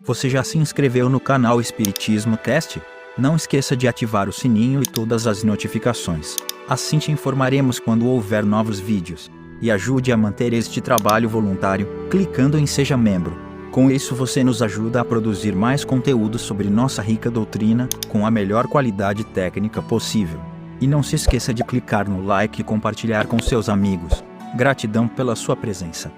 Você já se inscreveu no canal Espiritismo Cast? Não esqueça de ativar o sininho e todas as notificações. Assim te informaremos quando houver novos vídeos. E ajude a manter este trabalho voluntário, clicando em Seja Membro. Com isso você nos ajuda a produzir mais conteúdo sobre nossa rica doutrina, com a melhor qualidade técnica possível. E não se esqueça de clicar no like e compartilhar com seus amigos. Gratidão pela sua presença.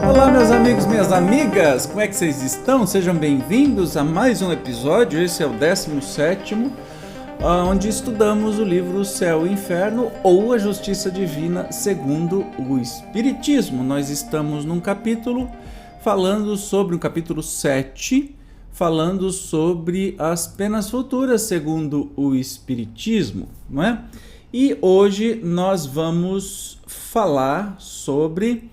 Olá, meus amigos, minhas amigas, como é que vocês estão? Sejam bem-vindos a mais um episódio, esse é o 17º, onde estudamos o livro Céu e Inferno ou a Justiça Divina segundo o Espiritismo. Nós estamos num capítulo falando sobre o capítulo 7, falando sobre as penas futuras segundo o Espiritismo, não é? E hoje nós vamos falar sobre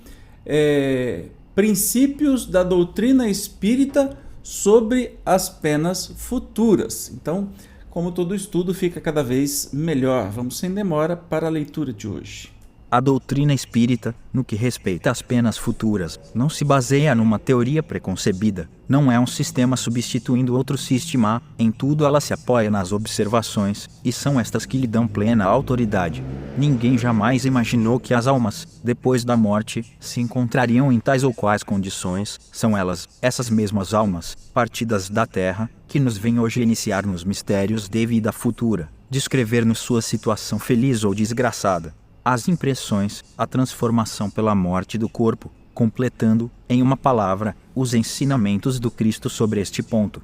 princípios da doutrina espírita sobre as penas futuras. Então, como todo estudo, fica cada vez melhor. Vamos sem demora para a leitura de hoje. A doutrina espírita, no que respeita às penas futuras, não se baseia numa teoria preconcebida, não é um sistema substituindo outro sistema, em tudo ela se apoia nas observações, e são estas que lhe dão plena autoridade. Ninguém jamais imaginou que as almas, depois da morte, se encontrariam em tais ou quais condições, são elas, essas mesmas almas, partidas da terra, que nos vêm hoje iniciar nos mistérios de vida futura, descrever-nos sua situação feliz ou desgraçada, as impressões, a transformação pela morte do corpo, completando, em uma palavra, os ensinamentos do Cristo sobre este ponto.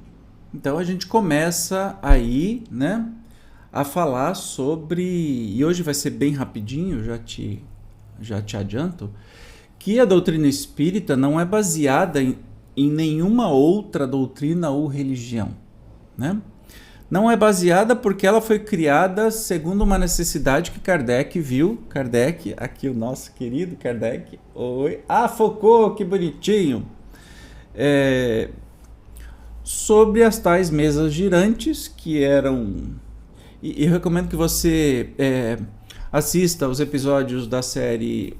Então a gente começa aí, né, a falar sobre, e hoje vai ser bem rapidinho, já te adianto, que a doutrina espírita não é baseada em nenhuma outra doutrina ou religião, né? Não é baseada porque ela foi criada segundo uma necessidade que Kardec viu. Kardec, aqui o nosso querido Kardec. Oi. Ah, Foucault, que bonitinho. Sobre as tais mesas girantes que eram... E eu recomendo que você assista os episódios da série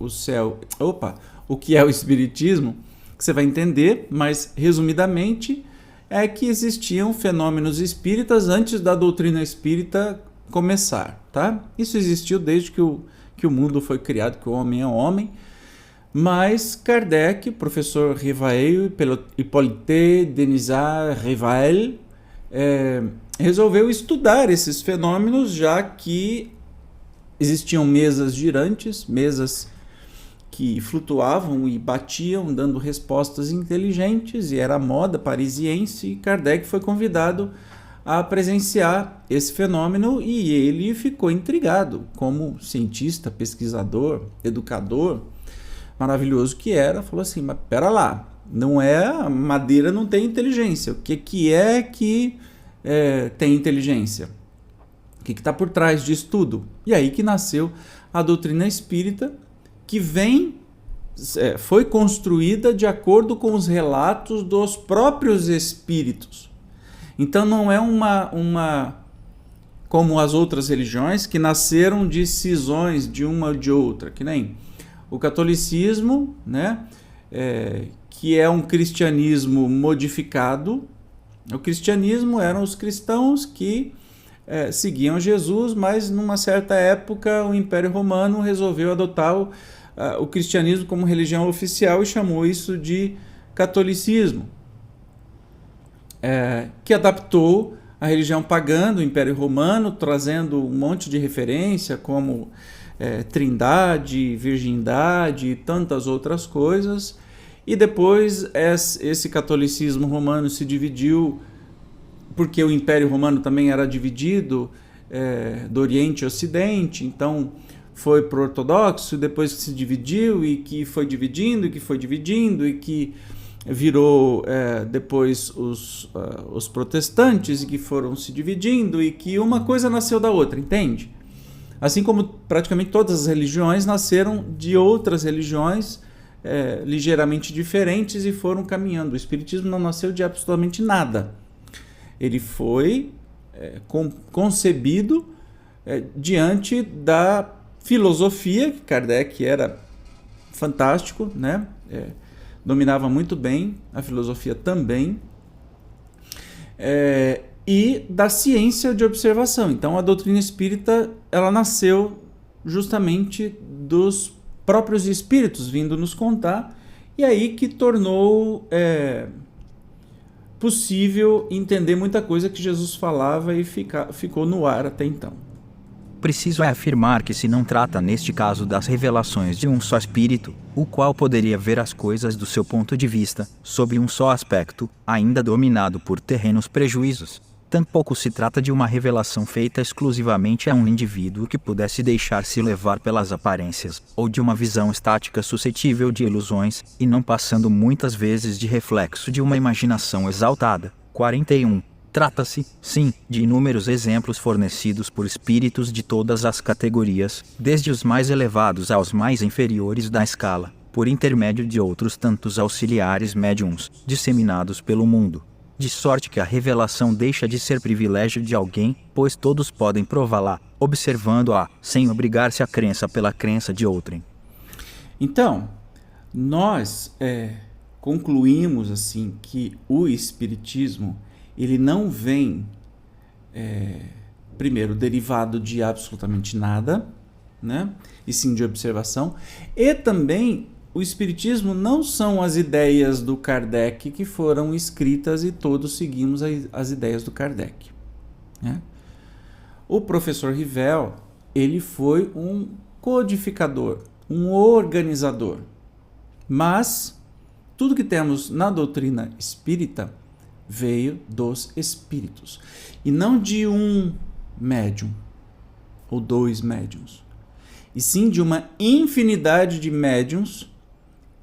O que é o Espiritismo, que você vai entender, mas resumidamente... é que existiam fenômenos espíritas antes da doutrina espírita começar, tá? Isso existiu desde que o mundo foi criado, que o homem é homem, mas Kardec, professor Rivail, Hippolyte Denisard Rivail, resolveu estudar esses fenômenos, já que existiam mesas girantes, mesas que flutuavam e batiam, dando respostas inteligentes, e era a moda parisiense, e Kardec foi convidado a presenciar esse fenômeno, e ele ficou intrigado, como cientista, pesquisador, educador, maravilhoso que era, falou assim, mas pera lá, não é, a madeira não tem inteligência, o que é que tem inteligência? O que está por trás disso tudo? E aí que nasceu a doutrina espírita, que foi construída de acordo com os relatos dos próprios espíritos. Então não é uma como as outras religiões que nasceram de cisões de uma ou de outra, que nem o catolicismo, né, que é um cristianismo modificado. O cristianismo eram os cristãos que seguiam Jesus, mas numa certa época o Império Romano resolveu adotar o cristianismo como religião oficial e chamou isso de catolicismo, que adaptou a religião pagã do Império Romano, trazendo um monte de referência como trindade, virgindade e tantas outras coisas, e depois esse catolicismo romano se dividiu porque o Império Romano também era dividido do Oriente e Ocidente, então foi para o ortodoxo, depois que se dividiu e que foi dividindo, e que virou depois os protestantes, e que foram se dividindo, e que uma coisa nasceu da outra, entende? Assim como praticamente todas as religiões nasceram de outras religiões ligeiramente diferentes e foram caminhando. O Espiritismo não nasceu de absolutamente nada. Ele foi concebido diante da filosofia, que Kardec era fantástico, né? Dominava muito bem a filosofia também, e da ciência de observação. Então a doutrina espírita, ela nasceu justamente dos próprios espíritos vindo nos contar, e aí que tornou possível entender muita coisa que Jesus falava e ficou no ar até então. Preciso afirmar que se não trata neste caso das revelações de um só espírito, o qual poderia ver as coisas do seu ponto de vista, sob um só aspecto, ainda dominado por terrenos prejuízos. Tampouco se trata de uma revelação feita exclusivamente a um indivíduo que pudesse deixar-se levar pelas aparências, ou de uma visão estática suscetível de ilusões, e não passando muitas vezes de reflexo de uma imaginação exaltada. 41. Trata-se, sim, de inúmeros exemplos fornecidos por espíritos de todas as categorias, desde os mais elevados aos mais inferiores da escala, por intermédio de outros tantos auxiliares médiuns, disseminados pelo mundo. De sorte que a revelação deixa de ser privilégio de alguém, pois todos podem prová-la, observando-a, sem obrigar-se à crença pela crença de outrem. Então, nós concluímos assim que o Espiritismo, ele não vem, primeiro, derivado de absolutamente nada, né? E sim de observação, e também o Espiritismo não são as ideias do Kardec que foram escritas e todos seguimos as ideias do Kardec, né? O professor Rivel, ele foi um codificador, um organizador, mas tudo que temos na doutrina espírita veio dos espíritos, e não de um médium ou dois médiums, e sim de uma infinidade de médiums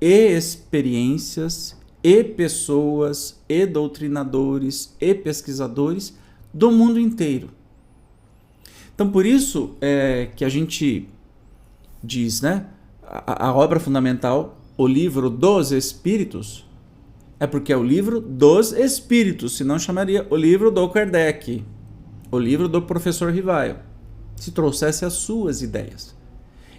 e experiências, e pessoas, e doutrinadores, e pesquisadores do mundo inteiro. Então, por isso que a gente diz, né, a obra fundamental, o livro dos Espíritos, é porque é o livro dos Espíritos, senão chamaria o livro do Kardec, o livro do professor Rivaio, se trouxesse as suas ideias.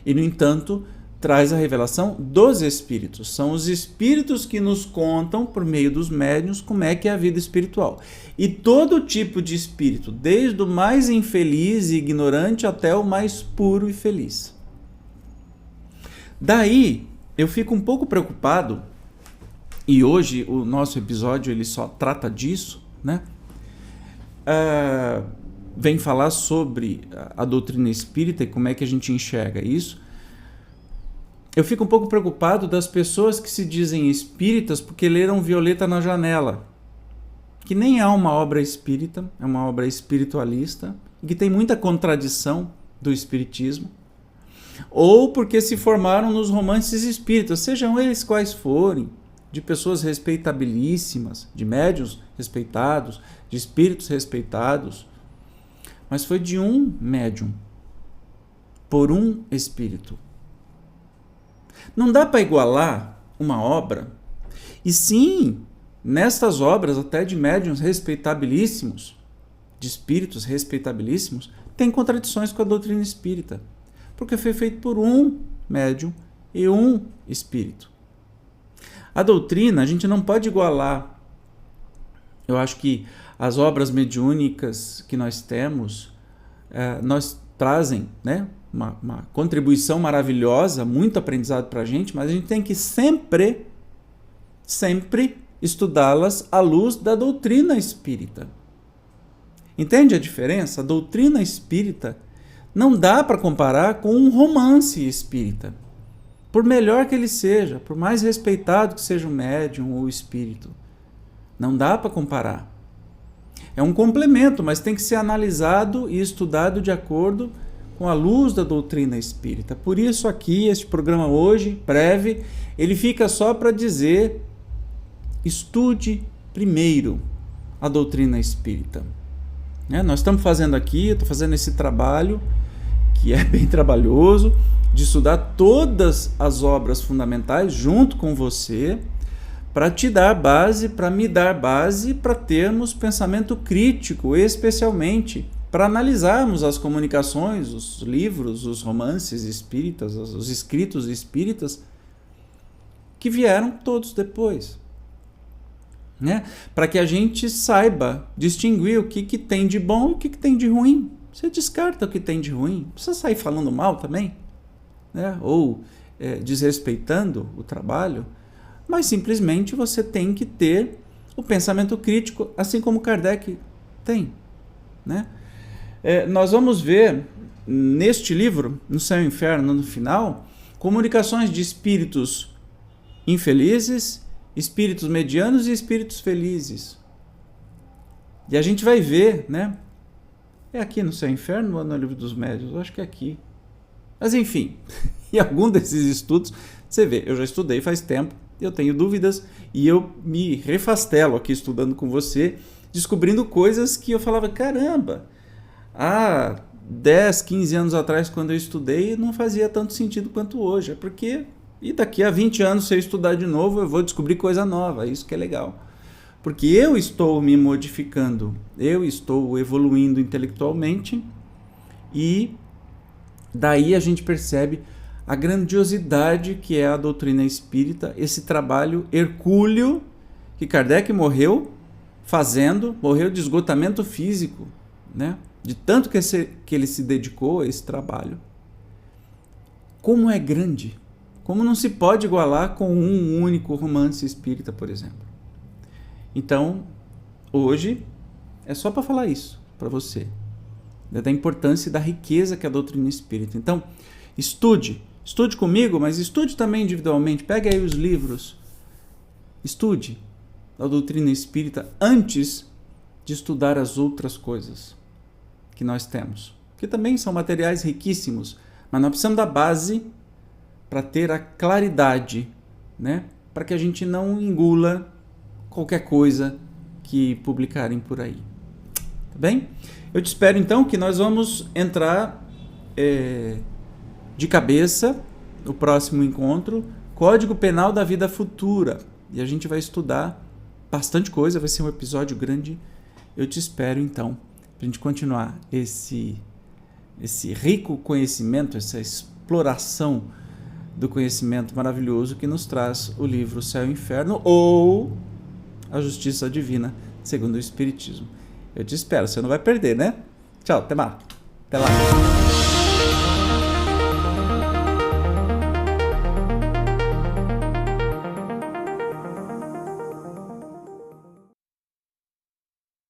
E, no entanto, traz a revelação dos espíritos. São os espíritos que nos contam, por meio dos médiuns, como é que é a vida espiritual. E todo tipo de espírito, desde o mais infeliz e ignorante até o mais puro e feliz. Daí, eu fico um pouco preocupado, e hoje o nosso episódio ele só trata disso, né? Vem falar sobre a doutrina espírita e como é que a gente enxerga isso. Eu fico um pouco preocupado das pessoas que se dizem espíritas porque leram Violeta na Janela, que nem é uma obra espírita, é uma obra espiritualista, e que tem muita contradição do espiritismo, ou porque se formaram nos romances espíritas, sejam eles quais forem, de pessoas respeitabilíssimas, de médiuns respeitados, de espíritos respeitados, mas foi de um médium, por um espírito. Não dá para igualar uma obra, e sim, nestas obras até de médiuns respeitabilíssimos, de espíritos respeitabilíssimos, tem contradições com a doutrina espírita, porque foi feito por um médium e um espírito. A doutrina a gente não pode igualar. Eu acho que as obras mediúnicas que nós temos, nós trazem, né, uma contribuição maravilhosa, muito aprendizado para a gente, mas a gente tem que sempre estudá-las à luz da doutrina espírita. Entende a diferença? A doutrina espírita não dá para comparar com um romance espírita. Por melhor que ele seja, por mais respeitado que seja o médium ou o espírito, não dá para comparar. É um complemento, mas tem que ser analisado e estudado de acordo com a luz da doutrina espírita. Por isso aqui, este programa hoje, breve, ele fica só para dizer: estude primeiro a doutrina espírita. Nós estamos fazendo aqui, eu estou fazendo esse trabalho, que é bem trabalhoso, de estudar todas as obras fundamentais junto com você, para te dar base, para me dar base, para termos pensamento crítico, especialmente para analisarmos as comunicações, os livros, os romances espíritas, os escritos espíritas que vieram todos depois, né? Para que a gente saiba distinguir o que tem de bom e o que tem de ruim. Você descarta o que tem de ruim, não precisa sair falando mal também, né? Ou desrespeitando o trabalho, mas simplesmente você tem que ter o pensamento crítico, assim como Kardec tem, né? Nós vamos ver neste livro, No Céu e Inferno, no final, comunicações de espíritos infelizes, espíritos medianos e espíritos felizes. E a gente vai ver, né? É aqui no Céu e Inferno ou no Livro dos Médiuns? Eu acho que é aqui. Mas enfim, em algum desses estudos, você vê, eu já estudei faz tempo, eu tenho dúvidas e eu me refastelo aqui estudando com você, descobrindo coisas que eu falava, caramba, há 10, 15 anos atrás, quando eu estudei, não fazia tanto sentido quanto hoje. É porque, e daqui a 20 anos, se eu estudar de novo, eu vou descobrir coisa nova. Isso que é legal. Porque eu estou me modificando, eu estou evoluindo intelectualmente e daí a gente percebe a grandiosidade que é a doutrina espírita, esse trabalho hercúleo que Kardec morreu fazendo, morreu de esgotamento físico, né? De tanto que ele se dedicou a esse trabalho. Como é grande, como não se pode igualar com um único romance espírita, por exemplo. Então, hoje, é só para falar isso para você, da importância e da riqueza que é a doutrina espírita. Então, estude comigo, mas estude também individualmente, pegue aí os livros, estude a doutrina espírita antes de estudar as outras coisas que nós temos, que também são materiais riquíssimos, mas nós precisamos da base para ter a claridade, né? Para que a gente não engula qualquer coisa que publicarem por aí. Tá bem? Eu te espero então que nós vamos entrar de cabeça no próximo encontro, Código Penal da Vida Futura, e a gente vai estudar bastante coisa, vai ser um episódio grande. Eu te espero então para a gente continuar esse rico conhecimento, essa exploração do conhecimento maravilhoso que nos traz o livro Céu e Inferno ou A Justiça Divina segundo o Espiritismo. Eu te espero, você não vai perder, né? Tchau, até mais. Até lá.